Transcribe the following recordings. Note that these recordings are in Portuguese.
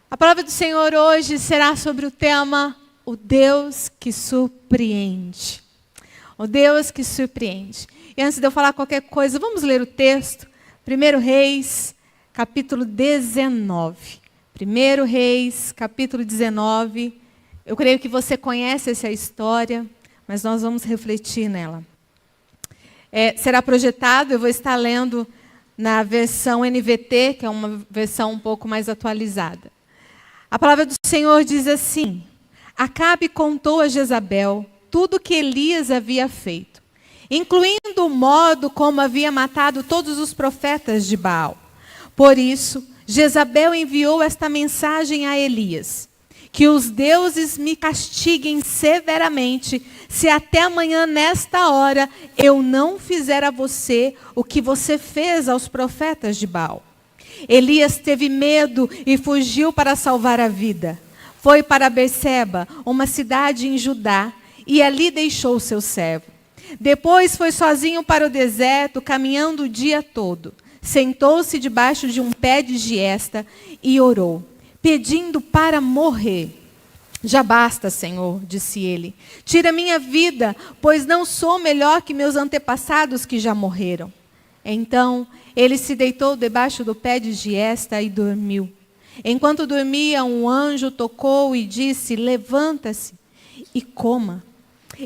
A palavra do Senhor hoje será sobre o tema o Deus que surpreende. O Deus que surpreende. E antes de eu falar qualquer coisa, vamos ler o texto. 1 Reis, capítulo 19. 1 Reis, capítulo 19. Eu creio que você conhece essa história, mas nós vamos refletir nela. Será projetado, eu vou estar lendo na versão NVT, que é uma versão um pouco mais atualizada. A palavra do Senhor diz assim: Acabe contou a Jezabel tudo o que Elias havia feito, incluindo o modo como havia matado todos os profetas de Baal. Por isso, Jezabel enviou esta mensagem a Elias: que os deuses me castiguem severamente, se até amanhã nesta hora eu não fizer a você o que você fez aos profetas de Baal. Elias teve medo e fugiu para salvar a vida. Foi para Berseba, uma cidade em Judá, e ali deixou seu servo. Depois foi sozinho para o deserto, caminhando o dia todo. Sentou-se debaixo de um pé de giesta e orou, pedindo para morrer. Já basta, Senhor, disse ele. Tira minha vida, pois não sou melhor que meus antepassados que já morreram. Então, ele se deitou debaixo do pé de giesta e dormiu. Enquanto dormia, um anjo tocou e disse: levanta-se e coma.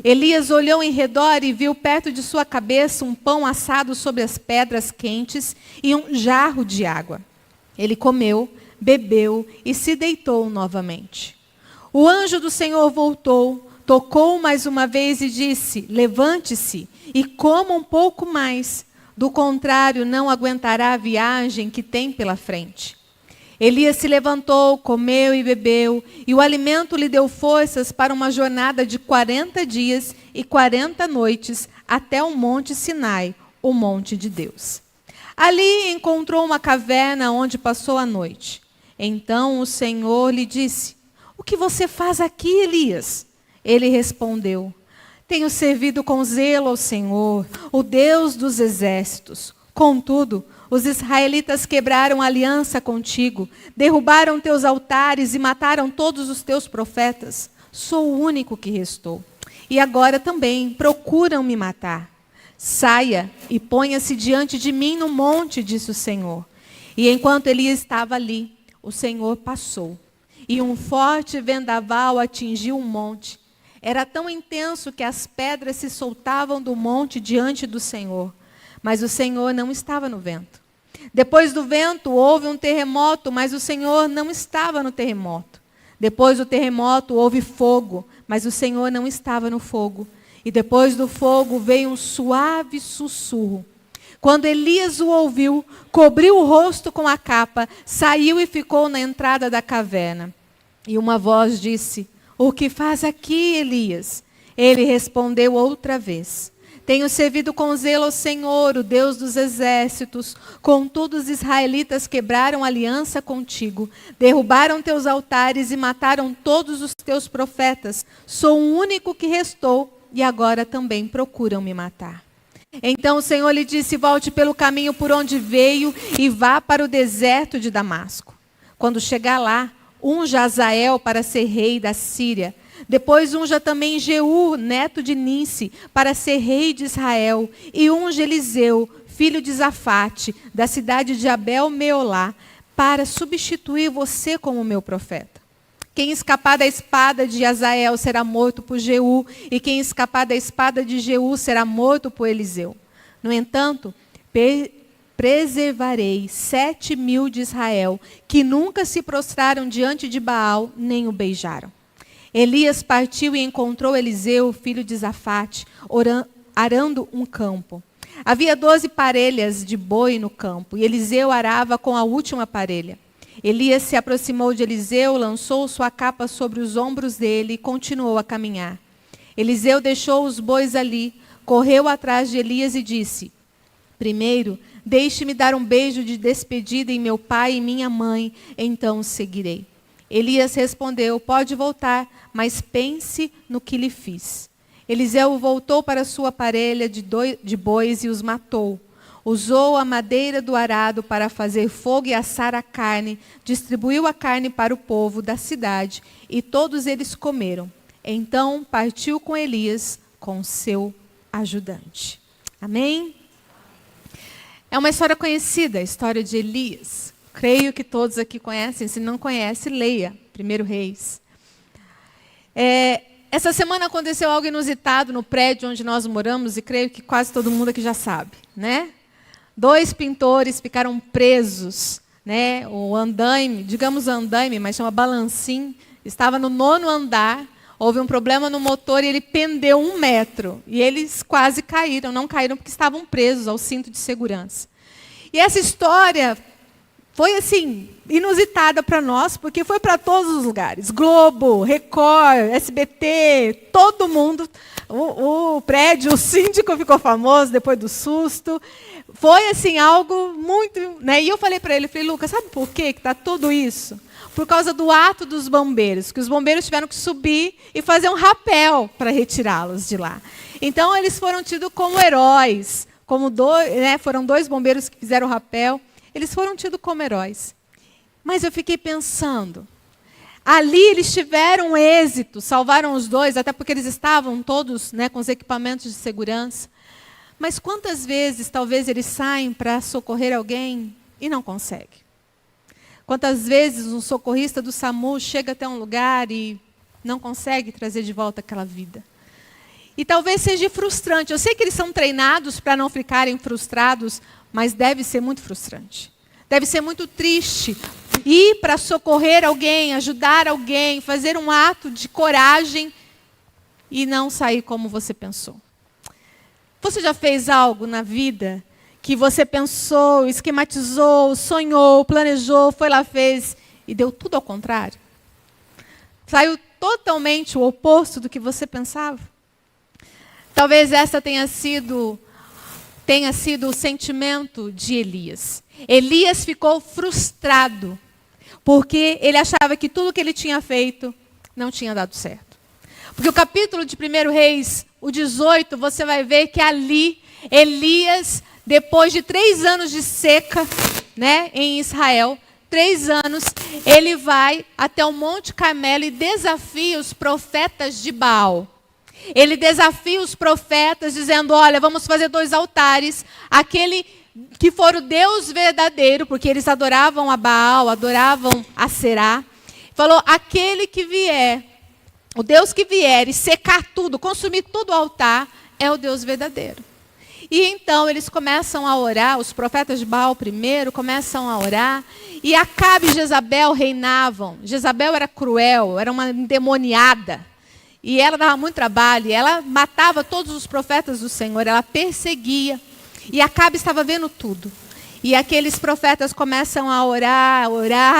Elias olhou em redor e viu perto de sua cabeça um pão assado sobre as pedras quentes e um jarro de água. Ele comeu, bebeu e se deitou novamente. O anjo do Senhor voltou, tocou mais uma vez e disse: levante-se e coma um pouco mais. Do contrário, não aguentará a viagem que tem pela frente. Elias se levantou, comeu e bebeu, e o alimento lhe deu forças para uma jornada de 40 dias e 40 noites até o monte Sinai, o monte de Deus. Ali encontrou uma caverna onde passou a noite. Então o Senhor lhe disse: o que você faz aqui, Elias? Ele respondeu: tenho servido com zelo ao Senhor, o Deus dos exércitos. Contudo, os israelitas quebraram a aliança contigo, derrubaram teus altares e mataram todos os teus profetas. Sou o único que restou. E agora também procuram me matar. Saia e ponha-se diante de mim no monte, disse o Senhor. E enquanto Elias estava ali, o Senhor passou. E um forte vendaval atingiu o monte. Era tão intenso que as pedras se soltavam do monte diante do Senhor. Mas o Senhor não estava no vento. Depois do vento houve um terremoto, mas o Senhor não estava no terremoto. Depois do terremoto houve fogo, mas o Senhor não estava no fogo. E depois do fogo veio um suave sussurro. Quando Elias o ouviu, cobriu o rosto com a capa, saiu e ficou na entrada da caverna. E uma voz disse: o que faz aqui, Elias? Ele respondeu outra vez: tenho servido com zelo ao Senhor, o Deus dos exércitos. Contudo, os israelitas quebraram aliança contigo, derrubaram teus altares e mataram todos os teus profetas. Sou o único que restou e agora também procuram me matar. Então o Senhor lhe disse: volte pelo caminho por onde veio e vá para o deserto de Damasco. Quando chegar lá, unja Azael para ser rei da Síria. Depois unja também Jeú, neto de Ninsi, para ser rei de Israel. E unja Eliseu, filho de Zafate, da cidade de Abel-Meolá, para substituir você como meu profeta. Quem escapar da espada de Azael será morto por Jeú, e quem escapar da espada de Jeú será morto por Eliseu. No entanto, preservarei 7.000 de Israel, que nunca se prostraram diante de Baal, nem o beijaram. Elias partiu e encontrou Eliseu, filho de Zafate, arando um campo. Havia 12 parelhas de boi no campo, e Eliseu arava com a última parelha. Elias se aproximou de Eliseu, lançou sua capa sobre os ombros dele e continuou a caminhar. Eliseu deixou os bois ali, correu atrás de Elias e disse: primeiro, deixe-me dar um beijo de despedida em meu pai e minha mãe, então o seguirei. Elias respondeu: pode voltar, mas pense no que lhe fiz. Eliseu voltou para sua parelha de bois e os matou. Usou a madeira do arado para fazer fogo e assar a carne, distribuiu a carne para o povo da cidade, e todos eles comeram. Então partiu com Elias, com seu ajudante. Amém? É uma história conhecida, a história de Elias. Creio que todos aqui conhecem. Se não conhece, leia 1 Reis. Essa semana aconteceu algo inusitado no prédio onde nós moramos, e creio que quase todo mundo aqui já sabe, né? 2 pintores ficaram presos, né? O andaime, digamos andaime, mas chama balancim, estava no 9º andar, houve um problema no motor e ele pendeu 1 metro. E eles quase caíram, não caíram porque estavam presos ao cinto de segurança. E essa história foi, assim, inusitada para nós, porque foi para todos os lugares. Globo, Record, SBT, todo mundo. O prédio, o síndico ficou famoso depois do susto. Foi, assim, algo muito... né? E eu falei para ele, Lucas, sabe por que está tudo isso? Por causa do ato dos bombeiros, que os bombeiros tiveram que subir e fazer um rapel para retirá-los de lá. Então, eles foram tidos como heróis. Foram 2 bombeiros que fizeram o rapel. Eles foram tidos como heróis. Mas eu fiquei pensando, ali eles tiveram êxito, salvaram os 2, até porque eles estavam todos, né, com os equipamentos de segurança. Mas quantas vezes talvez eles saem para socorrer alguém e não conseguem? Quantas vezes um socorrista do SAMU chega até um lugar e não consegue trazer de volta aquela vida? E talvez seja frustrante. Eu sei que eles são treinados para não ficarem frustrados, mas deve ser muito frustrante. Deve ser muito triste ir para socorrer alguém, ajudar alguém, fazer um ato de coragem e não sair como você pensou. Você já fez algo na vida que você pensou, esquematizou, sonhou, planejou, foi lá, fez e deu tudo ao contrário? Saiu totalmente o oposto do que você pensava? Talvez essa tenha sido o sentimento de Elias. Elias ficou frustrado, porque ele achava que tudo que ele tinha feito não tinha dado certo. Porque o capítulo de 1 Reis, o 18, você vai ver que ali, Elias, depois de 3 anos de seca, né, em Israel, 3 anos, ele vai até o Monte Carmelo e desafia os profetas de Baal. Ele desafia os profetas dizendo, olha, vamos fazer 2 altares, aquele que for o Deus verdadeiro, porque eles adoravam a Baal, adoravam a Será. Falou, aquele que vier, o Deus que vier e secar tudo, consumir tudo o altar, é o Deus verdadeiro. E então eles começam a orar, os profetas de Baal primeiro começam a orar, e Acabe e Jezabel reinavam. Jezabel era cruel, era uma endemoniada. E ela dava muito trabalho, e ela matava todos os profetas do Senhor, ela perseguia. E Acabe estava vendo tudo. E aqueles profetas começam a orar,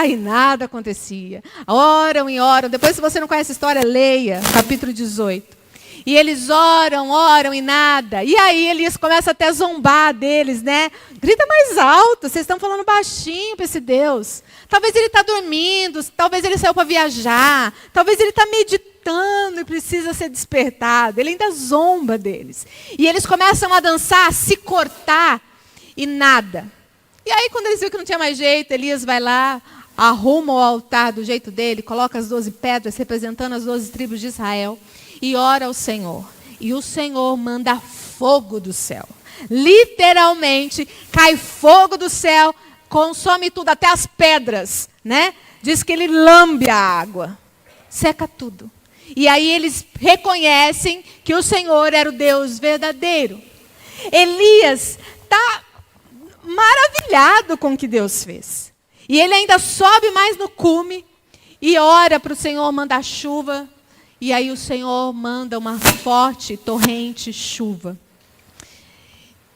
e nada acontecia. Oram e oram. Depois, se você não conhece a história, leia, capítulo 18. E eles oram e nada. E aí Elias começa até a zombar deles, né? Grita mais alto, vocês estão falando baixinho para esse Deus. Talvez ele está dormindo, talvez ele saiu para viajar, talvez ele está meditando e precisa ser despertado. Ele ainda zomba deles. E eles começam a dançar, a se cortar e nada. E aí quando eles viram que não tinha mais jeito, Elias vai lá, arruma o altar do jeito dele, coloca as 12 pedras representando as 12 tribos de Israel e ora ao Senhor. E o Senhor manda fogo do céu. Literalmente, cai fogo do céu, consome tudo, até as pedras, né? Diz que ele lambe a água, seca tudo. E aí eles reconhecem que o Senhor era o Deus verdadeiro. Elias está maravilhado com o que Deus fez. E ele ainda sobe mais no cume e ora para o Senhor mandar chuva. E aí o Senhor manda uma forte torrente chuva.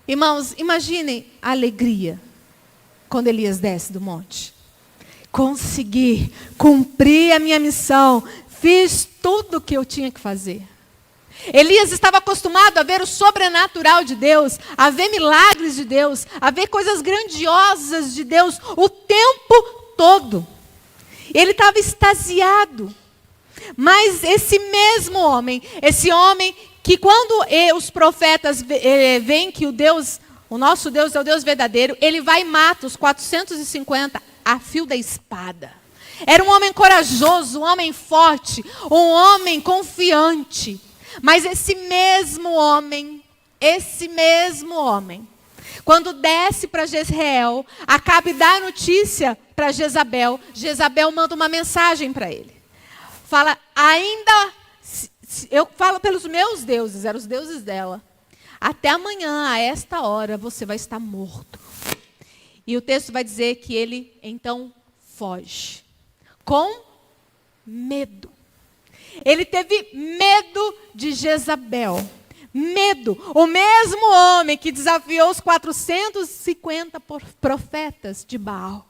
Irmãos, imaginem a alegria quando Elias desce do monte. Consegui cumprir a minha missão. Fiz tudo o que eu tinha que fazer. Elias estava acostumado a ver o sobrenatural de Deus, a ver milagres de Deus, a ver coisas grandiosas de Deus o tempo todo. Ele estava extasiado. Mas esse mesmo homem, esse homem que quando os profetas veem que o Deus O nosso Deus é o Deus verdadeiro. Ele vai e mata os 450 a fio da espada. Era um homem corajoso, um homem forte, um homem confiante. Mas esse mesmo homem, quando desce para Jezreel, Acabe dá a notícia para Jezabel. Jezabel manda uma mensagem para ele. Fala, eu falo pelos meus deuses, eram os deuses dela. Até amanhã, a esta hora, você vai estar morto. E o texto vai dizer que ele, então, foge. Com medo. Ele teve medo de Jezabel. Medo. O mesmo homem que desafiou os 450 profetas de Baal.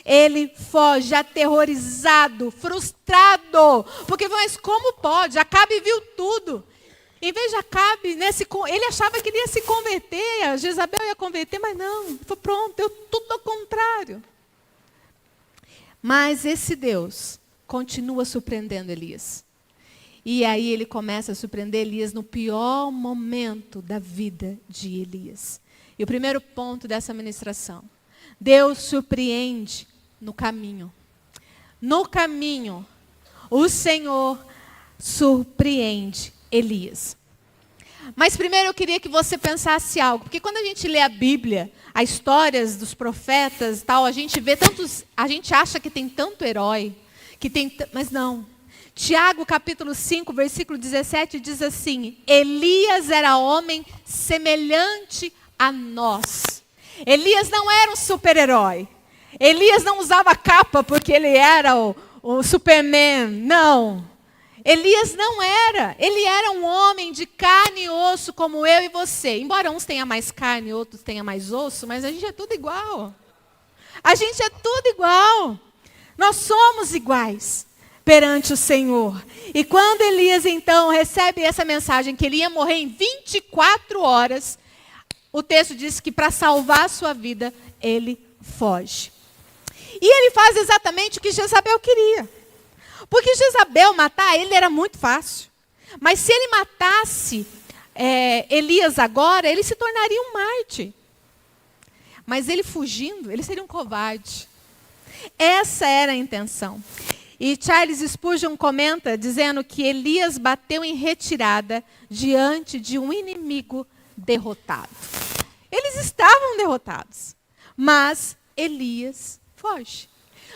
Ele foge aterrorizado, frustrado. Porque, mas como pode? Acabe viu tudo. Em vez de Acabe, né, ele achava que ele ia se converter, a Jezabel ia converter, mas não, foi pronto, deu tudo ao contrário. Mas esse Deus continua surpreendendo Elias. E aí ele começa a surpreender Elias no pior momento da vida de Elias. E o primeiro ponto dessa ministração, Deus surpreende no caminho. No caminho, o Senhor surpreende Elias. Mas primeiro eu queria que você pensasse algo, porque quando a gente lê a Bíblia, as histórias dos profetas e tal, a gente vê tantos, a gente acha que tem tanto herói, mas não. Tiago capítulo 5, versículo 17 diz assim: Elias era homem semelhante a nós. Elias não era um super-herói. Elias não usava capa porque ele era o Superman, não. Elias não era. Ele era um homem de carne e osso como eu e você. Embora uns tenham mais carne e outros tenham mais osso, mas a gente é tudo igual. A gente é tudo igual. Nós somos iguais perante o Senhor. E quando Elias então recebe essa mensagem que ele ia morrer em 24 horas, o texto diz que para salvar a sua vida, ele foge. E ele faz exatamente o que Jezabel queria. Porque Jezabel matar ele era muito fácil. Mas se ele matasse Elias agora, ele se tornaria um mártir. Mas ele fugindo, ele seria um covarde. Essa era a intenção. E Charles Spurgeon comenta dizendo que Elias bateu em retirada diante de um inimigo derrotado. Eles estavam derrotados, mas Elias foge.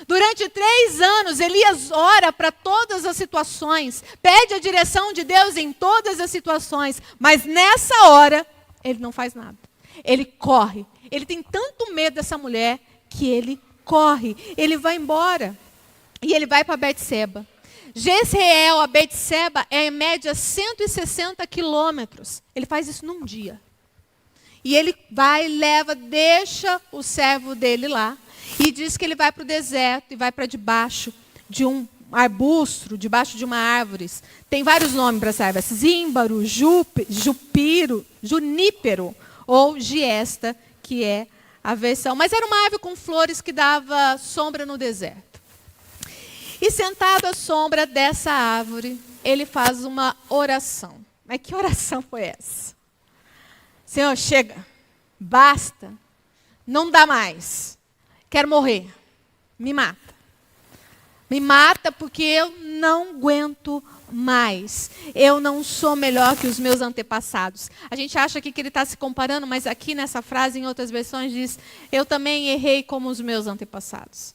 Durante 3 anos, Elias ora para todas as situações, pede a direção de Deus em todas as situações, mas nessa hora, ele não faz nada. Ele corre. Ele tem tanto medo dessa mulher que ele corre. Ele vai embora. E ele vai para Betseba. Jezreel a Betseba é em média 160 quilômetros. Ele faz isso num dia. E ele vai, deixa o servo dele lá. E diz que ele vai para o deserto e vai para debaixo de um arbusto, debaixo de uma árvore. Tem vários nomes para essa árvore. Zímbaro, junípero ou giesta, que é a versão. Mas era uma árvore com flores que dava sombra no deserto. E sentado à sombra dessa árvore, ele faz uma oração. Mas que oração foi essa? Senhor, chega, basta, não dá mais. Quero morrer. Me mata. Me mata porque eu não aguento mais. Eu não sou melhor que os meus antepassados. A gente acha aqui que ele está se comparando, mas aqui nessa frase, em outras versões, diz: eu também errei como os meus antepassados.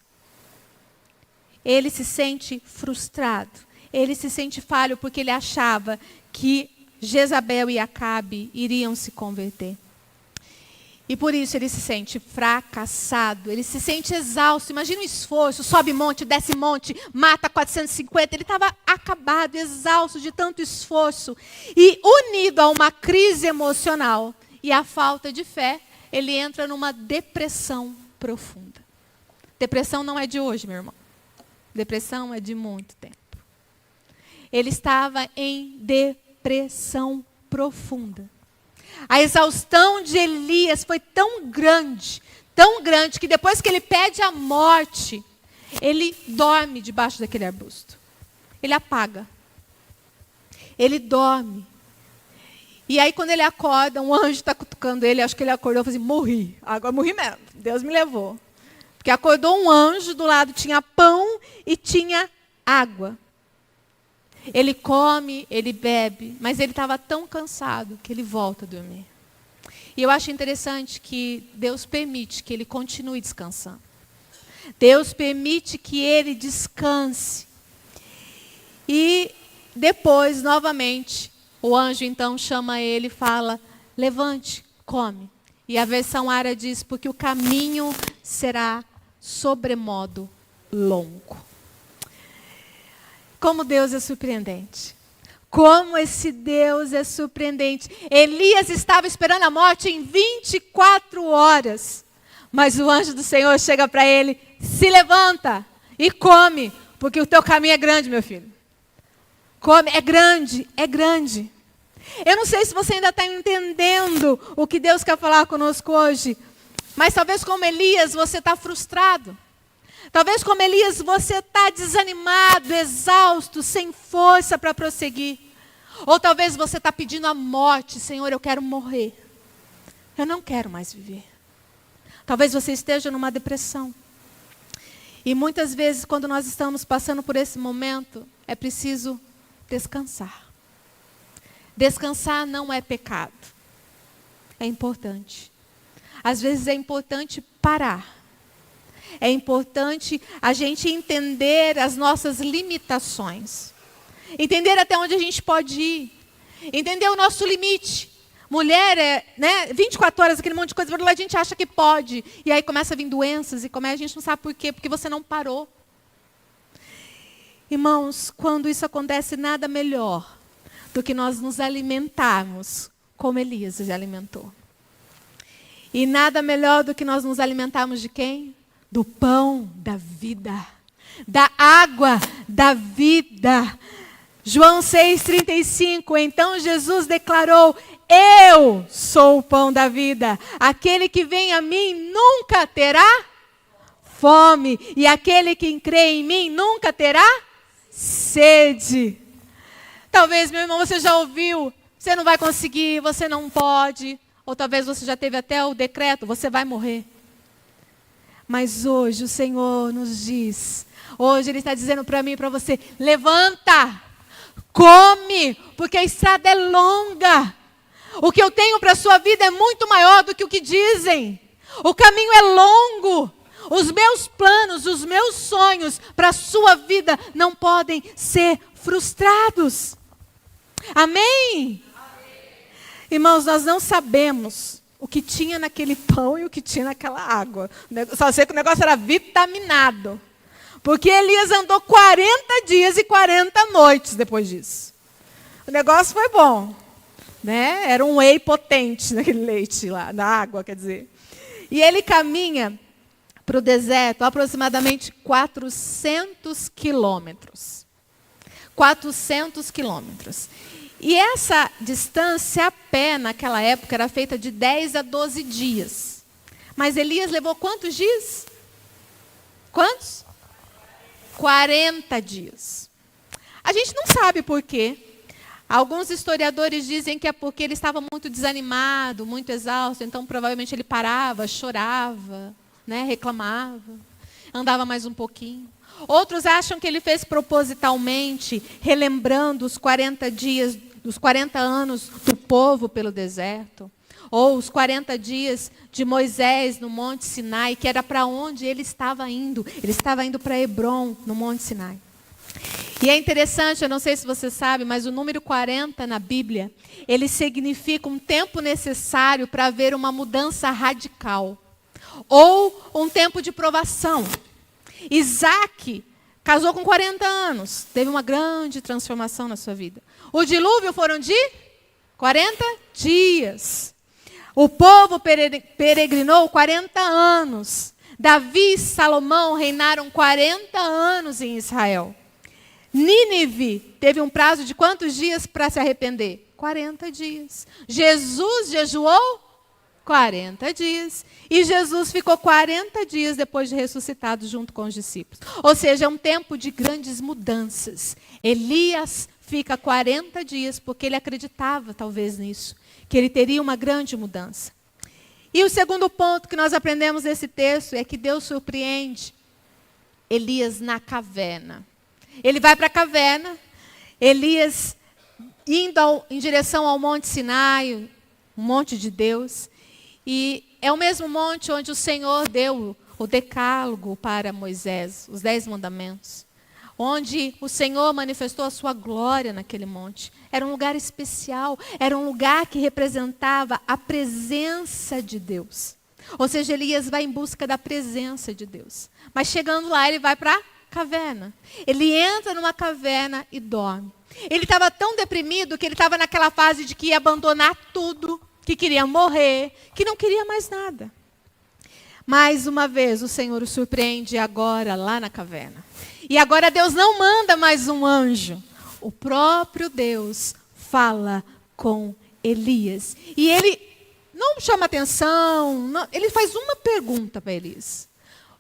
Ele se sente frustrado. Ele se sente falho porque ele achava que Jezabel e Acabe iriam se converter. E por isso ele se sente fracassado, ele se sente exausto. Imagina o esforço, sobe monte, desce monte, mata 450. Ele estava acabado, exausto de tanto esforço. E unido a uma crise emocional e a falta de fé, ele entra numa depressão profunda. Depressão não é de hoje, meu irmão. Depressão é de muito tempo. Ele estava em depressão profunda. A exaustão de Elias foi tão grande, que depois que ele pede a morte, ele dorme debaixo daquele arbusto. Ele apaga. Ele dorme. E aí, quando ele acorda, um anjo está cutucando ele. Acho que ele acordou e falou assim, morri. Agora morri mesmo. Deus me levou. Porque acordou um anjo, do lado tinha pão e tinha água. Ele come, ele bebe, mas ele estava tão cansado que ele volta a dormir. E eu acho interessante que Deus permite que ele continue descansando. Deus permite que ele descanse. E depois, novamente, o anjo então chama ele e fala, levante, come. E a versão árabe diz, porque o caminho será sobremodo longo. Como Deus é surpreendente. Como esse Deus é surpreendente. Elias estava esperando a morte em 24 horas. Mas o anjo do Senhor chega para ele, se levanta e come, porque o teu caminho é grande, meu filho. Come, é grande, é grande. Eu não sei se você ainda está entendendo o que Deus quer falar conosco hoje. Mas talvez como Elias você está frustrado. Talvez como Elias você está desanimado, exausto, sem força para prosseguir. Ou talvez você está pedindo a morte. Senhor, eu quero morrer. Eu não quero mais viver. Talvez você esteja numa depressão. E muitas vezes quando nós estamos passando por esse momento, é preciso descansar. Descansar não é pecado. É importante. Às vezes é importante parar. É importante a gente entender as nossas limitações. Entender até onde a gente pode ir. Entender o nosso limite. Mulher, 24 horas, aquele monte de coisa, a gente acha que pode. E aí começa a vir doenças, e a gente não sabe por quê, porque você não parou. Irmãos, quando isso acontece, nada melhor do que nós nos alimentarmos como Elias se alimentou. E nada melhor do que nós nos alimentarmos de quem? Do pão da vida, da água da vida. João 6,35, então Jesus declarou, eu sou o pão da vida, aquele que vem a mim nunca terá fome, e aquele que crê em mim nunca terá sede. Talvez, meu irmão, você já ouviu, você não vai conseguir, você não pode, ou talvez você já teve até o decreto, você vai morrer. Mas hoje o Senhor nos diz, hoje Ele está dizendo para mim e para você, levanta, come, porque a estrada é longa. O que eu tenho para a sua vida é muito maior do que o que dizem. O caminho é longo. Os meus planos, os meus sonhos para a sua vida não podem ser frustrados. Amém? Irmãos, nós não sabemos o que tinha naquele pão e o que tinha naquela água. Só sei que o negócio era vitaminado. Porque Elias andou 40 dias e 40 noites depois disso. O negócio foi bom. Era um whey potente naquele leite lá, na água, quer dizer. E ele caminha para o deserto aproximadamente 400 quilômetros. 400 quilômetros. E essa distância a pé, naquela época, era feita de 10 a 12 dias. Mas Elias levou quantos dias? Quantos? 40 dias. A gente não sabe por quê. Alguns historiadores dizem que é porque ele estava muito desanimado, muito exausto, então provavelmente ele parava, chorava, reclamava, andava mais um pouquinho. Outros acham que ele fez propositalmente, relembrando os 40 dias, os 40 anos do povo pelo deserto, ou os 40 dias de Moisés no Monte Sinai, que era para onde ele estava indo. Ele estava indo para Hebrom, no Monte Sinai. E é interessante, eu não sei se você sabe, mas o número 40 na Bíblia, ele significa um tempo necessário para haver uma mudança radical. Ou um tempo de provação. Isaac casou com 40 anos, teve uma grande transformação na sua vida. O dilúvio foram de 40 dias. O povo peregrinou 40 anos. Davi e Salomão reinaram 40 anos em Israel. Nínive teve um prazo de quantos dias para se arrepender? 40 dias. Jesus jejuou 40 dias. E Jesus ficou 40 dias depois de ressuscitado junto com os discípulos. Ou seja, é um tempo de grandes mudanças. Elias fica 40 dias porque ele acreditava talvez nisso, que ele teria uma grande mudança. E o segundo ponto que nós aprendemos nesse texto é que Deus surpreende Elias na caverna. Ele vai para a caverna, Elias indo em direção ao Monte Sinai, um monte de Deus. E é o mesmo monte onde o Senhor deu o decálogo para Moisés, os 10 mandamentos. Onde o Senhor manifestou a sua glória naquele monte. Era um lugar especial, era um lugar que representava a presença de Deus. Ou seja, Elias vai em busca da presença de Deus. Mas chegando lá, ele vai para a caverna. Ele entra numa caverna e dorme. Ele estava tão deprimido que ele estava naquela fase de que ia abandonar tudo, que queria morrer, que não queria mais nada. Mais uma vez, o Senhor o surpreende agora lá na caverna. E agora Deus não manda mais um anjo. O próprio Deus fala com Elias. E ele não chama atenção, não, ele faz uma pergunta para Elias.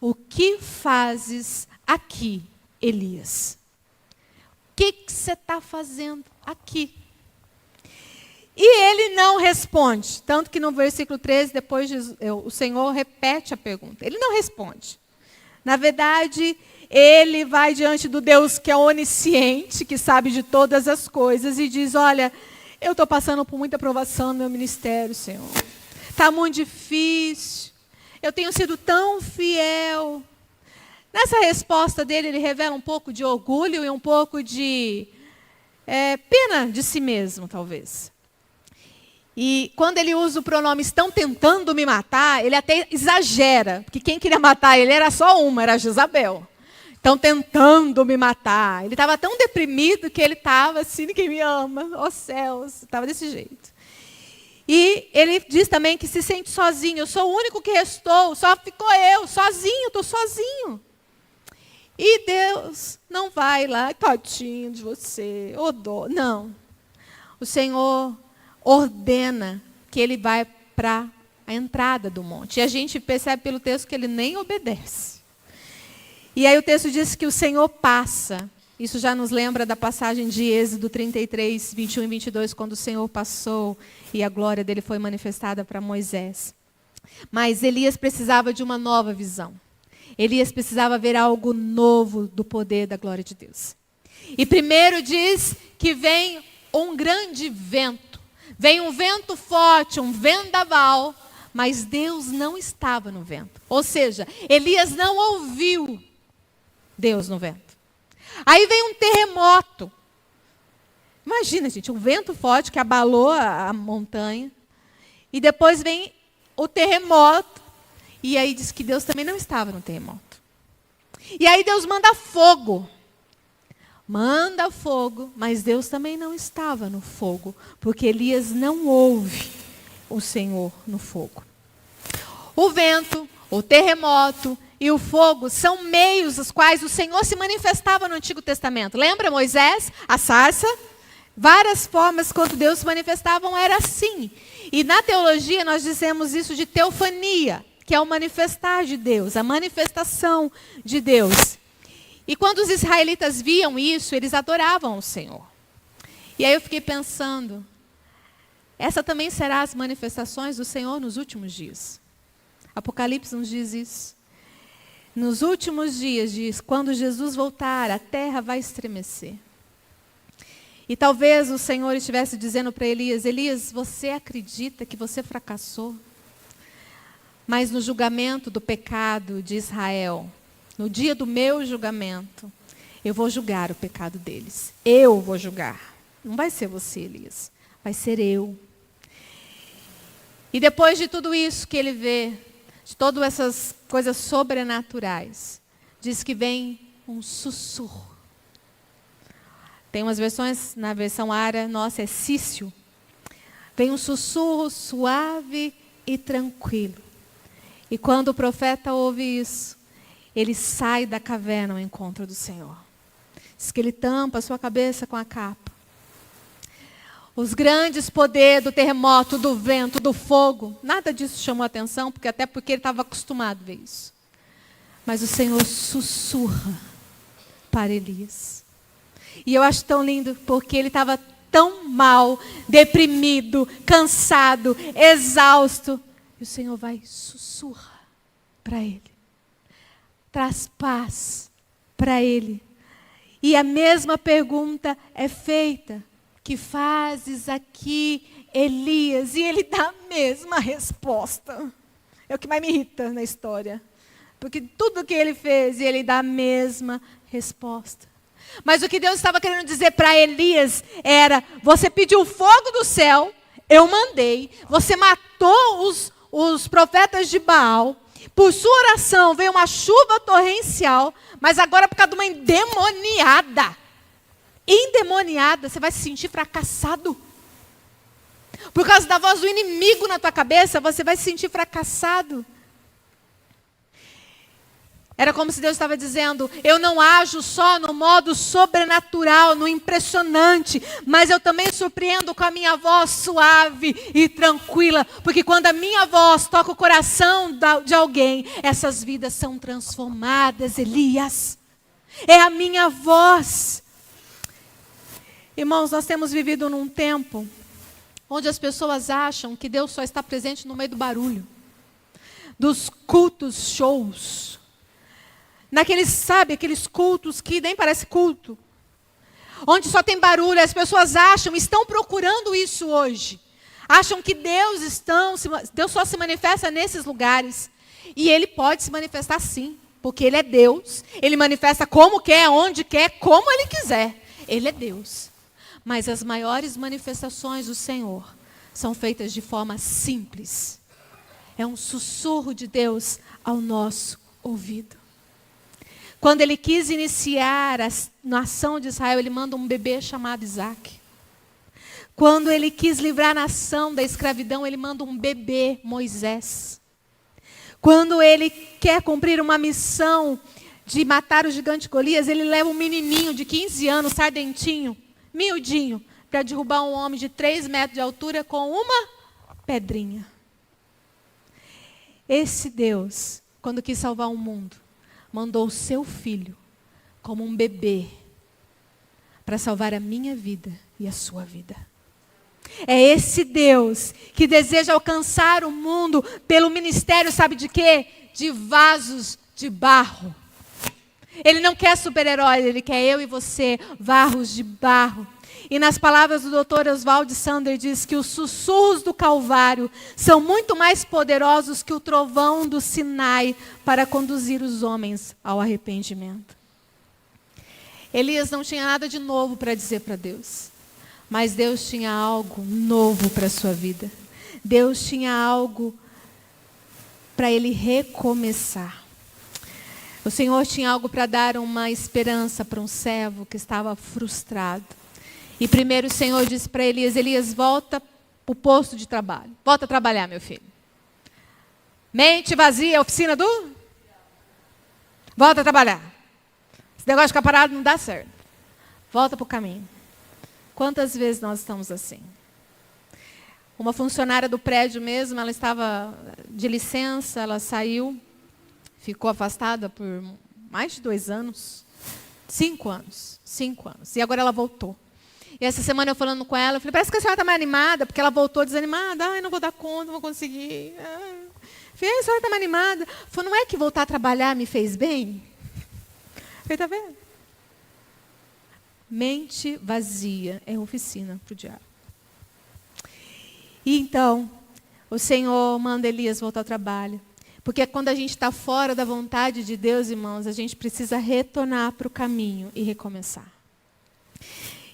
O que fazes aqui, Elias? O que você está fazendo aqui? E ele não responde. Tanto que no versículo 13, depois o Senhor repete a pergunta. Ele não responde. Na verdade, ele vai diante do Deus que é onisciente, que sabe de todas as coisas, e diz, olha, eu estou passando por muita provação no meu ministério, Senhor. Está muito difícil. Eu tenho sido tão fiel. Nessa resposta dele, ele revela um pouco de orgulho e um pouco de pena de si mesmo, talvez. E quando ele usa o pronome estão tentando me matar, ele até exagera, porque quem queria matar ele era só uma, era Jezabel. Estão tentando me matar. Ele estava tão deprimido que ele estava assim, ninguém me ama, ó céus, estava desse jeito. E ele diz também que se sente sozinho, eu sou o único que restou, só ficou eu, sozinho, estou sozinho. E Deus não vai lá, tadinho de você, ô dó. Não. O Senhor ordena que ele vai para a entrada do monte. E a gente percebe pelo texto que ele nem obedece. E aí o texto diz que o Senhor passa. Isso já nos lembra da passagem de Êxodo 33, 21 e 22, quando o Senhor passou e a glória dele foi manifestada para Moisés. Mas Elias precisava de uma nova visão. Elias precisava ver algo novo do poder da glória de Deus. E primeiro diz que vem um grande vento. Vem um vento forte, um vendaval, mas Deus não estava no vento. Ou seja, Elias não ouviu Deus no vento. Aí vem um terremoto. Imagina, gente, um vento forte que abalou a montanha. E depois vem o terremoto. E aí diz que Deus também não estava no terremoto. E aí Deus manda fogo. Manda fogo, mas Deus também não estava no fogo, porque Elias não ouve o Senhor no fogo. O vento, o terremoto e o fogo são meios os quais o Senhor se manifestava no Antigo Testamento. Lembra Moisés, a sarça? Várias formas quando Deus se manifestavam era assim. E na teologia nós dizemos isso de teofania, que é o manifestar de Deus, a manifestação de Deus. E quando os israelitas viam isso, eles adoravam o Senhor. E aí eu fiquei pensando, essa também será as manifestações do Senhor nos últimos dias. Apocalipse nos diz isso. Nos últimos dias diz, quando Jesus voltar, a terra vai estremecer. E talvez o Senhor estivesse dizendo para Elias, Elias, você acredita que você fracassou? Mas no julgamento do pecado de Israel, no dia do meu julgamento, eu vou julgar o pecado deles. Eu vou julgar. Não vai ser você, Elias. Vai ser eu. E depois de tudo isso que ele vê, de todas essas coisas sobrenaturais, diz que vem um sussurro. Tem umas versões, na versão árabe, nossa, é sício. Vem um sussurro suave e tranquilo. E quando o profeta ouve isso, ele sai da caverna ao encontro do Senhor. Diz que ele tampa a sua cabeça com a capa. Os grandes poderes do terremoto, do vento, do fogo, nada disso chamou atenção, até porque ele estava acostumado a ver isso. Mas o Senhor sussurra para Elias. E eu acho tão lindo, porque ele estava tão mal, deprimido, cansado, exausto. E o Senhor vai sussurra para ele. Traz paz para ele. E a mesma pergunta é feita. Que fazes aqui, Elias? E ele dá a mesma resposta. É o que mais me irrita na história. Porque tudo que ele fez, ele dá a mesma resposta. Mas o que Deus estava querendo dizer para Elias era: você pediu fogo do céu, eu mandei. Você matou os profetas de Baal. Por sua oração veio uma chuva torrencial. Mas agora por causa de uma endemoniada, você vai se sentir fracassado. Por causa da voz do inimigo na tua cabeça, você vai se sentir fracassado. Era como se Deus estava dizendo: eu não ajo só no modo sobrenatural, no impressionante, mas eu também surpreendo com a minha voz suave e tranquila, porque quando a minha voz toca o coração de alguém, essas vidas são transformadas, Elias. É a minha voz. Irmãos, nós temos vivido num tempo onde as pessoas acham que Deus só está presente no meio do barulho, dos cultos shows. Aqueles cultos que nem parece culto. Onde só tem barulho, as pessoas estão procurando isso hoje. Acham que Deus só se manifesta nesses lugares. E Ele pode se manifestar sim, porque Ele é Deus. Ele manifesta como quer, onde quer, como Ele quiser. Ele é Deus. Mas as maiores manifestações do Senhor são feitas de forma simples. É um sussurro de Deus ao nosso ouvido. Quando ele quis iniciar a nação de Israel, ele manda um bebê chamado Isaac. Quando ele quis livrar a nação da escravidão, ele manda um bebê, Moisés. Quando ele quer cumprir uma missão de matar o gigante Golias, ele leva um menininho de 15 anos, sardentinho, miudinho, para derrubar um homem de 3 metros de altura com uma pedrinha. Esse Deus, quando quis salvar o mundo, mandou o seu filho como um bebê para salvar a minha vida e a sua vida. É esse Deus que deseja alcançar o mundo pelo ministério, sabe de quê? De vasos de barro. Ele não quer super-heróis, ele quer eu e você, vasos de barro. E nas palavras do Dr. Oswald Sander diz que os sussurros do Calvário são muito mais poderosos que o trovão do Sinai para conduzir os homens ao arrependimento. Elias não tinha nada de novo para dizer para Deus, mas Deus tinha algo novo para a sua vida. Deus tinha algo para ele recomeçar. O Senhor tinha algo para dar uma esperança para um servo que estava frustrado. E primeiro o Senhor disse para Elias: Elias, volta para o posto de trabalho. Volta a trabalhar, meu filho. Mente vazia, oficina do? Volta a trabalhar. Esse negócio de ficar parado não dá certo. Volta para o caminho. Quantas vezes nós estamos assim? Uma funcionária do prédio mesmo, ela estava de licença, ela saiu, ficou afastada por mais de 2 anos. 5 anos. 5 anos. E agora ela voltou. E essa semana eu falando com ela, eu falei: parece que a senhora está mais animada, porque ela voltou desanimada. Ai, não vou dar conta, não vou conseguir. Eu falei: a senhora está mais animada. Falei: não é que voltar a trabalhar me fez bem? Eu falei: está vendo? Mente vazia é oficina para o diabo. E então, o Senhor manda Elias voltar ao trabalho. Porque quando a gente está fora da vontade de Deus, irmãos, a gente precisa retornar para o caminho e recomeçar.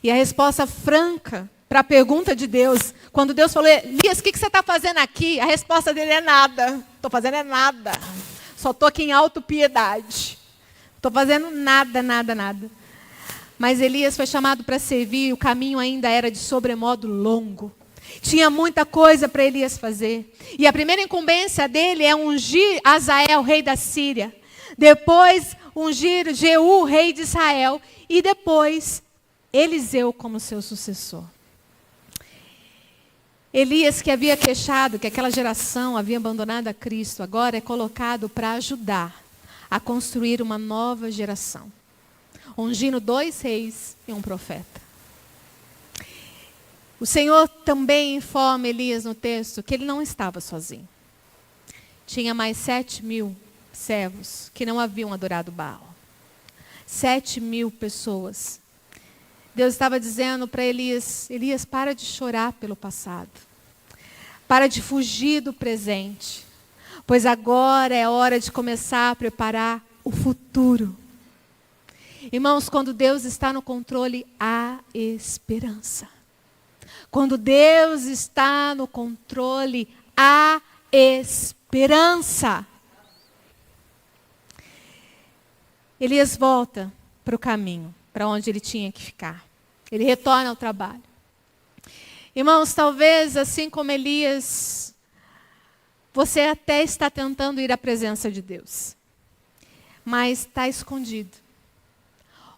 E a resposta franca para a pergunta de Deus, quando Deus falou: Elias, o que você está fazendo aqui? A resposta dele é nada. Estou fazendo é nada. Só estou aqui em autopiedade. Estou fazendo nada, nada, nada. Mas Elias foi chamado para servir, o caminho ainda era de sobremodo longo. Tinha muita coisa para Elias fazer. E a primeira incumbência dele é ungir Azael, rei da Síria. Depois ungir Jeú, rei de Israel. E depois Eliseu como seu sucessor. Elias, que havia queixado que aquela geração havia abandonado a Cristo, agora é colocado para ajudar a construir uma nova geração, ungindo 2 reis e um profeta. O Senhor também informa Elias no texto que ele não estava sozinho. Tinha mais 7.000 servos que não haviam adorado Baal. 7.000 pessoas. Deus estava dizendo para Elias: Elias, para de chorar pelo passado. Para de fugir do presente. Pois agora é hora de começar a preparar o futuro. Irmãos, quando Deus está no controle, há esperança. Quando Deus está no controle, há esperança. Elias volta para o caminho, para onde ele tinha que ficar. Ele retorna ao trabalho. Irmãos, talvez assim como Elias, você até está tentando ir à presença de Deus, mas está escondido.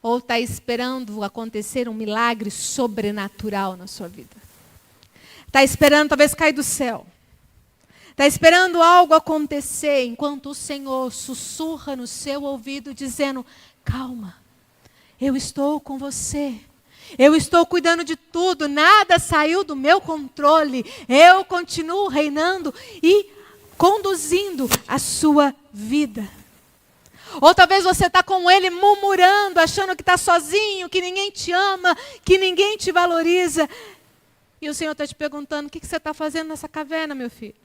Ou está esperando acontecer um milagre sobrenatural na sua vida. Está esperando talvez cair do céu. Está esperando algo acontecer, enquanto o Senhor sussurra no seu ouvido dizendo: calma, eu estou com você. Eu estou cuidando de tudo, nada saiu do meu controle. Eu continuo reinando e conduzindo a sua vida. Ou talvez você está com ele murmurando, achando que está sozinho, que ninguém te ama, que ninguém te valoriza. E o Senhor está te perguntando: o que você está fazendo nessa caverna, meu filho?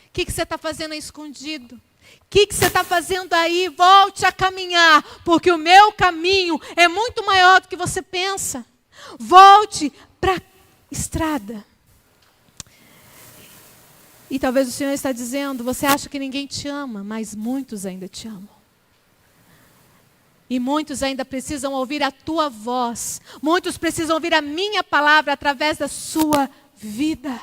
O que você está fazendo aí escondido? O que você está fazendo aí? Volte a caminhar, porque o meu caminho é muito maior do que você pensa. Volte para a estrada. E talvez o Senhor está dizendo: você acha que ninguém te ama, mas muitos ainda te amam. E muitos ainda precisam ouvir a tua voz. Muitos precisam ouvir a minha palavra através da sua vida.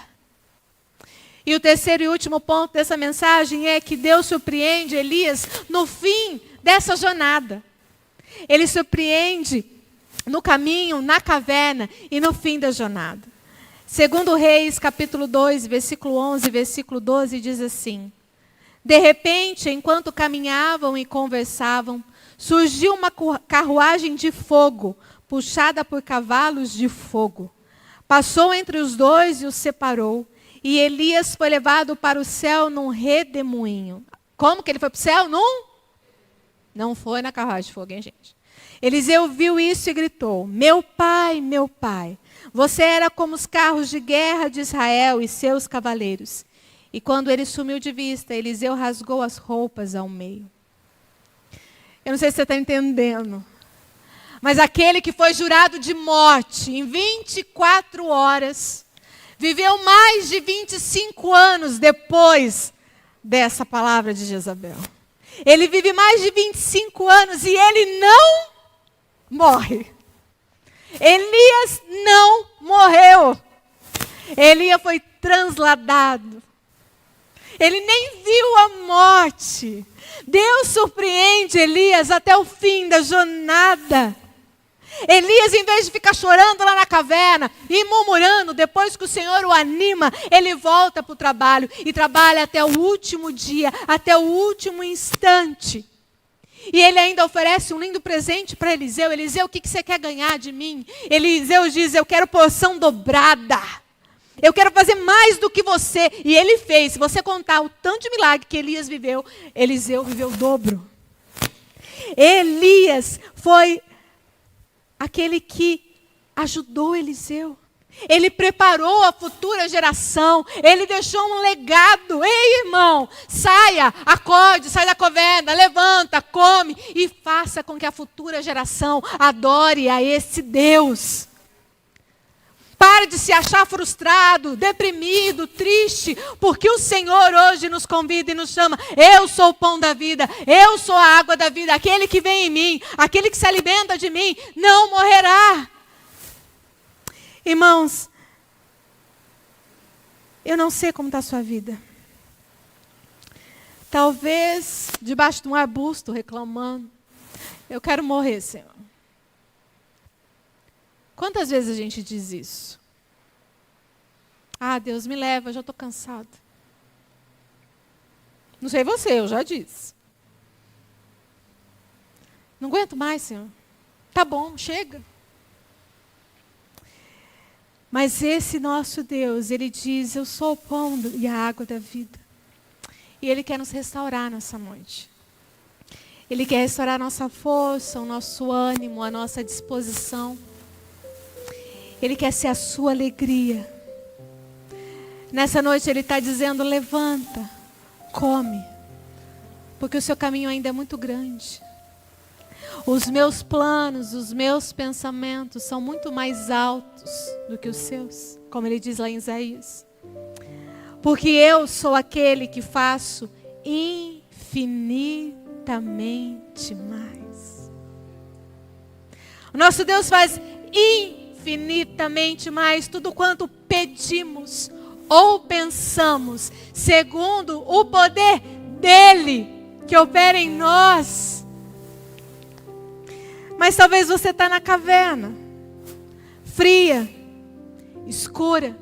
E o terceiro e último ponto dessa mensagem é que Deus surpreende Elias no fim dessa jornada. Ele surpreende no caminho, na caverna e no fim da jornada. Segundo Reis, capítulo 2, versículo 11, versículo 12, diz assim: de repente, enquanto caminhavam e conversavam, surgiu uma carruagem de fogo, puxada por cavalos de fogo. Passou entre os dois e os separou. E Elias foi levado para o céu num redemoinho. Como que ele foi para o céu? Não foi na carruagem de fogo, hein, gente? Eliseu viu isso e gritou: meu pai, você era como os carros de guerra de Israel e seus cavaleiros. E quando ele sumiu de vista, Eliseu rasgou as roupas ao meio. Eu não sei se você está entendendo, mas aquele que foi jurado de morte em 24 horas, viveu mais de 25 anos depois dessa palavra de Jezabel. Ele vive mais de 25 anos e ele não morre. Elias não morreu. Elias foi transladado. Ele nem viu a morte. Deus surpreende Elias até o fim da jornada. Elias, em vez de ficar chorando lá na caverna e murmurando, depois que o Senhor o anima, ele volta para o trabalho e trabalha até o último dia, até o último instante. E ele ainda oferece um lindo presente para Eliseu. Eliseu, o que você quer ganhar de mim? Eliseu diz: eu quero porção dobrada. Eu quero fazer mais do que você. E ele fez. Se você contar o tanto de milagre que Elias viveu, Eliseu viveu o dobro. Elias foi aquele que ajudou Eliseu. Ele preparou a futura geração. Ele deixou um legado. Ei, irmão, saia, acorde, sai da caverna, levanta, come e faça com que a futura geração adore a esse Deus. Pare de se achar frustrado, deprimido, triste, porque o Senhor hoje nos convida e nos chama. Eu sou o pão da vida, eu sou a água da vida. Aquele que vem em mim, aquele que se alimenta de mim, não morrerá. Irmãos, eu não sei como está a sua vida. Talvez debaixo de um arbusto reclamando: eu quero morrer, Senhor. Quantas vezes a gente diz isso? Ah, Deus, me leva, eu já estou cansado. Não sei você, eu já disse. Não aguento mais, Senhor. Tá bom, chega. Mas esse nosso Deus, Ele diz, eu sou o pão e a água da vida. E Ele quer nos restaurar nessa noite. Ele quer restaurar a nossa força, o nosso ânimo, a nossa disposição. Ele quer ser a sua alegria. Nessa noite Ele está dizendo, levanta, come, porque o seu caminho ainda é muito grande. Os meus planos, os meus pensamentos são muito mais altos do que os seus, como Ele diz lá em Isaías. Porque eu sou aquele que faço infinitamente mais. O nosso Deus faz infinitamente mais tudo quanto pedimos ou pensamos, segundo o poder dEle que opera em nós. Mas talvez você está na caverna, fria, escura,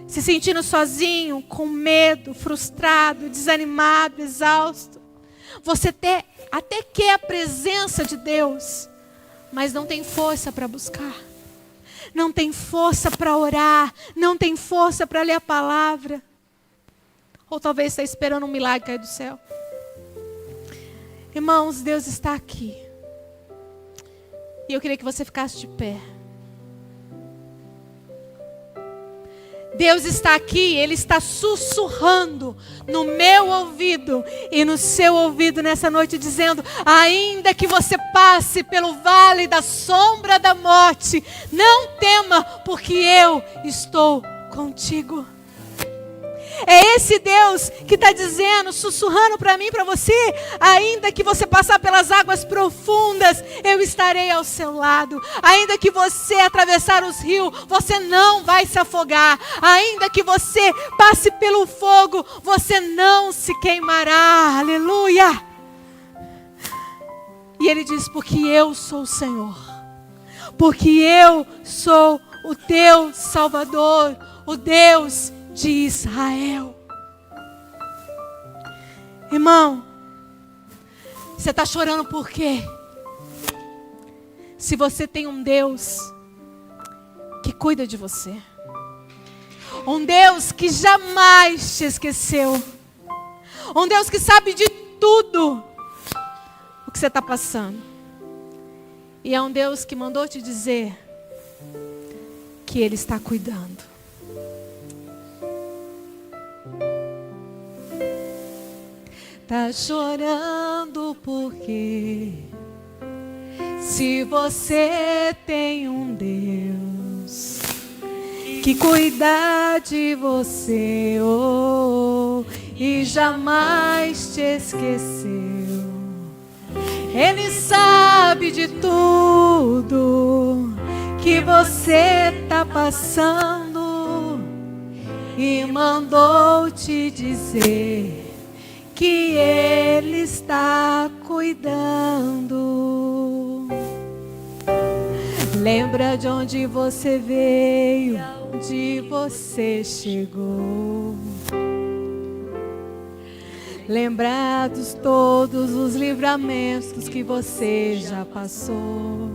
se sentindo sozinho, com medo, frustrado, desanimado, exausto. Você até quer a presença de Deus, mas não tem força para buscar. Não tem força para orar, não tem força para ler a palavra. Ou talvez está esperando um milagre cair do céu. Irmãos, Deus está aqui. E eu queria que você ficasse de pé. Deus está aqui, Ele está sussurrando no meu ouvido e no seu ouvido nessa noite, dizendo, ainda que você passe pelo vale da sombra da morte, não tema, porque eu estou contigo. É esse Deus que está dizendo, sussurrando para mim e para você, ainda que você passar pelas águas profundas, eu estarei ao seu lado. Ainda que você atravessar os rios, você não vai se afogar. Ainda que você passe pelo fogo, você não se queimará. Aleluia! E Ele diz, porque eu sou o Senhor. Porque eu sou o teu Salvador, o Deus de Israel. Irmão, você está chorando por quê? Se você tem um Deus que cuida de você, um Deus que jamais te esqueceu, um Deus que sabe de tudo o que você está passando, e é um Deus que mandou te dizer que Ele está cuidando. Tá chorando porque se você tem um Deus que cuida de você, oh, e jamais te esqueceu, Ele sabe de tudo que você tá passando e mandou te dizer que Ele está cuidando. Lembra de onde você veio, onde você chegou. Lembra de todos os livramentos que você já passou.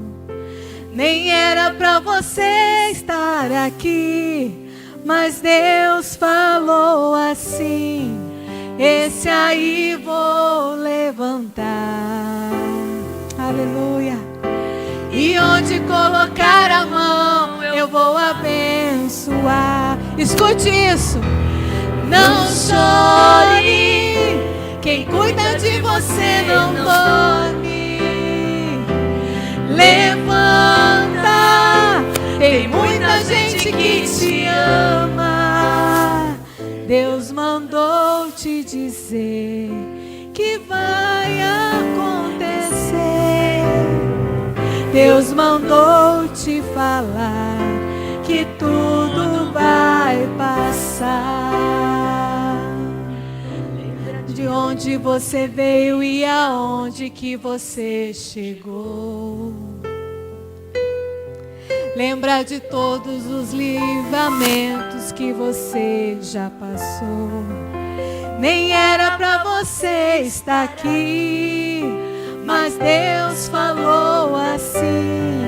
Nem era pra você estar aqui, mas Deus falou assim, esse aí vou levantar. Aleluia. E onde colocar a mão eu vou abençoar. Escute isso. Não chore, quem cuida de você não dorme. Levanta, tem muita gente que te ama. Deus mandou te dizer que vai acontecer. Deus mandou te falar que tudo vai passar. De onde você veio e aonde que você chegou. Lembra de todos os livramentos que você já passou. Nem era pra você estar aqui, mas Deus falou assim: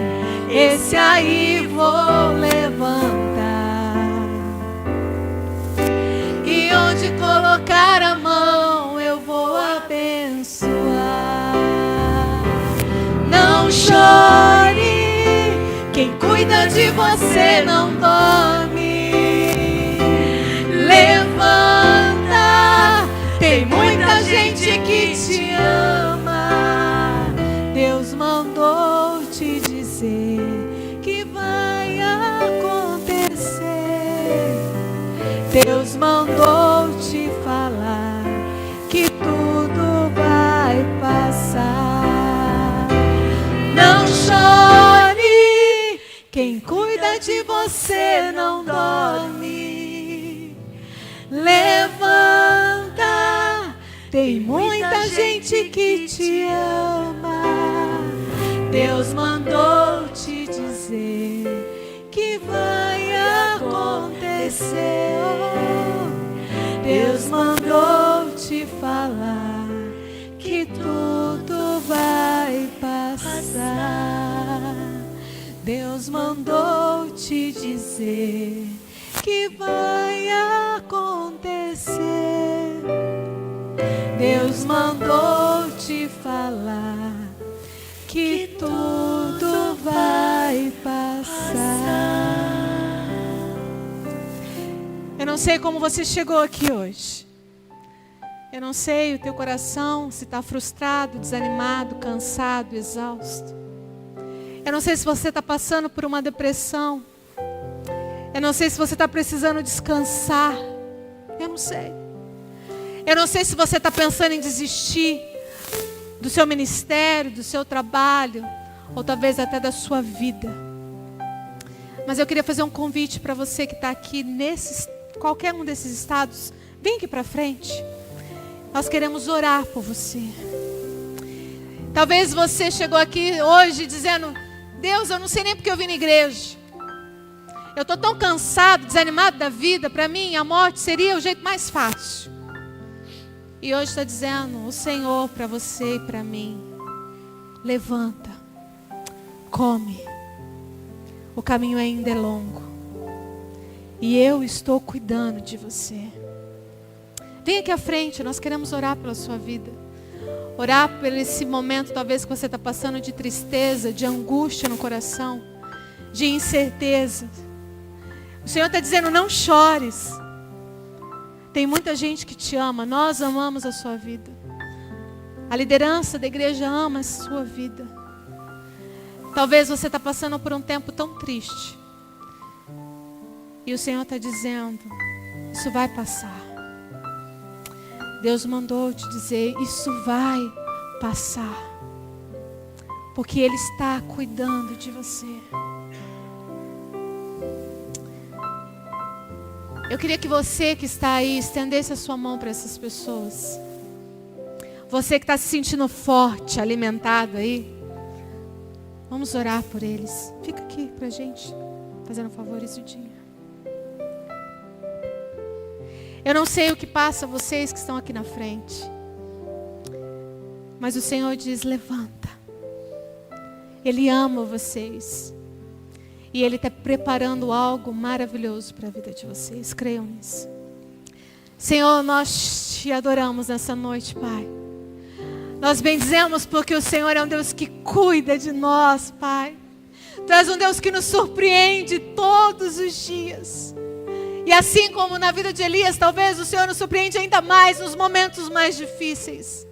esse aí vou levantar. E onde colocar a mão eu vou abençoar. Não chore, quem cuida de você não dorme. Levanta, tem muita gente que te ama. Deus mandou te dizer que vai acontecer. Deus mandou te falar que tudo vai passar. Não chore, quem cuida de você não dorme. Levanta, tem muita gente que te ama. Deus mandou te dizer que vai acontecer. Deus mandou te falar que tudo vai passar. Deus mandou te dizer que vai acontecer. Deus mandou te falar que tudo vai passar. Eu não sei como você chegou aqui hoje. Eu não sei o teu coração, se está frustrado, desanimado, cansado, exausto. Eu não sei se você está passando por uma depressão. Eu não sei se você está precisando descansar. Eu não sei. Eu não sei se você está pensando em desistir do seu ministério, do seu trabalho, ou talvez até da sua vida. Mas eu queria fazer um convite para você que está aqui qualquer um desses estados. Vem aqui para frente. Nós queremos orar por você. Talvez você chegou aqui hoje dizendo: Deus, eu não sei nem porque eu vim na igreja. Eu estou tão cansado, desanimado da vida. Para mim, a morte seria o jeito mais fácil. E hoje está dizendo o Senhor para você e para mim: levanta, come. O caminho ainda é longo. E eu estou cuidando de você. Vem aqui à frente, nós queremos orar pela sua vida. Orar por esse momento talvez que você está passando de tristeza, de angústia no coração, de incerteza. O Senhor está dizendo: não chores. Tem muita gente que te ama. Nós amamos a sua vida. A liderança da igreja ama a sua vida. Talvez você está passando por um tempo tão triste. E o Senhor está dizendo: isso vai passar. Deus mandou te dizer: isso vai passar. Porque Ele está cuidando de você. Eu queria que você que está aí estendesse a sua mão para essas pessoas. Você que está se sentindo forte, alimentado aí. Vamos orar por eles. Fica aqui pra gente, fazendo um favor esse dia. Eu não sei o que passa vocês que estão aqui na frente. Mas o Senhor diz: levanta. Ele ama vocês. E Ele está preparando algo maravilhoso para a vida de vocês. Creiam nisso. Senhor, nós te adoramos nessa noite, Pai. Nós bendizemos porque o Senhor é um Deus que cuida de nós, Pai. Tu és um Deus que nos surpreende todos os dias. E assim como na vida de Elias, talvez o Senhor nos surpreende ainda mais nos momentos mais difíceis.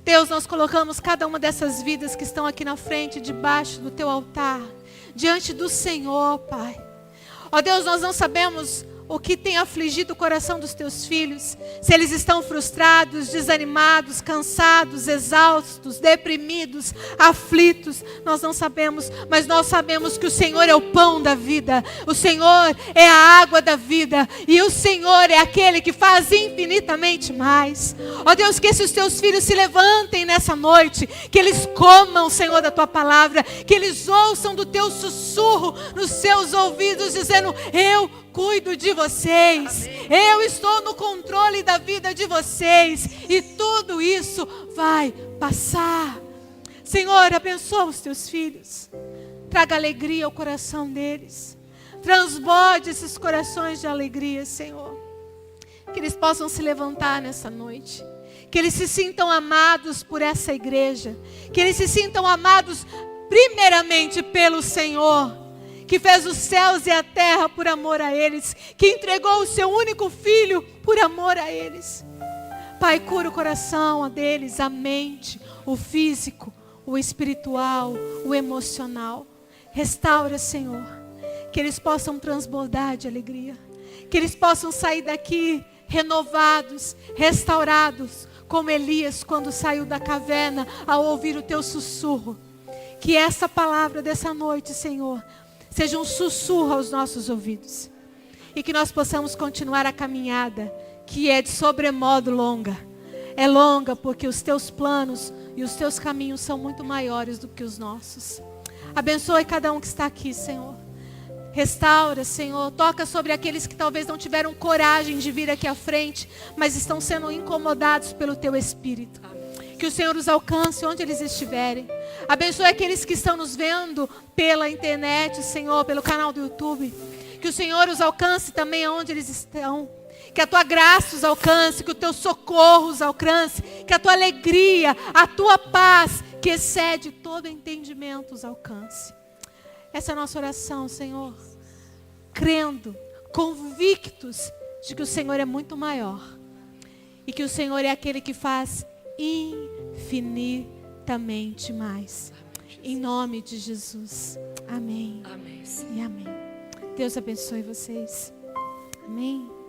Deus, nós colocamos cada uma dessas vidas que estão aqui na frente, debaixo do Teu altar, diante do Senhor, Pai. Ó Deus, nós não sabemos o que tem afligido o coração dos teus filhos, se eles estão frustrados, desanimados, cansados, exaustos, deprimidos, aflitos, nós não sabemos, mas nós sabemos que o Senhor é o pão da vida, o Senhor é a água da vida, e o Senhor é aquele que faz infinitamente mais. Ó Deus, que esses teus filhos se levantem nessa noite, que eles comam, Senhor, da tua palavra, que eles ouçam do teu sussurro nos seus ouvidos, dizendo: eu cuido de vocês, eu estou no controle da vida de vocês, e tudo isso vai passar. Senhor, abençoa os teus filhos, traga alegria ao coração deles, transborde esses corações de alegria, Senhor, que eles possam se levantar nessa noite, que eles se sintam amados por essa igreja, que eles se sintam amados primeiramente pelo Senhor, que fez os céus e a terra por amor a eles, que entregou o seu único filho por amor a eles. Pai, cura o coração deles, a mente, o físico, o espiritual, o emocional. Restaura, Senhor, que eles possam transbordar de alegria, que eles possam sair daqui renovados, restaurados, como Elias quando saiu da caverna ao ouvir o teu sussurro. Que essa palavra dessa noite, Senhor, seja um sussurro aos nossos ouvidos. E que nós possamos continuar a caminhada, que é de sobremodo longa. É longa porque os teus planos e os teus caminhos são muito maiores do que os nossos. Abençoe cada um que está aqui, Senhor. Restaura, Senhor. Toca sobre aqueles que talvez não tiveram coragem de vir aqui à frente, mas estão sendo incomodados pelo teu Espírito. Que o Senhor os alcance onde eles estiverem. Abençoe aqueles que estão nos vendo pela internet, Senhor, pelo canal do YouTube. Que o Senhor os alcance também onde eles estão. Que a tua graça os alcance, que o teu socorro os alcance. Que a tua alegria, a tua paz, que excede todo entendimento, os alcance. Essa é a nossa oração, Senhor. Crendo, convictos de que o Senhor é muito maior. E que o Senhor é aquele que faz infinitamente mais. Em nome de Jesus. Amém. Amém. E amém. Deus abençoe vocês. Amém.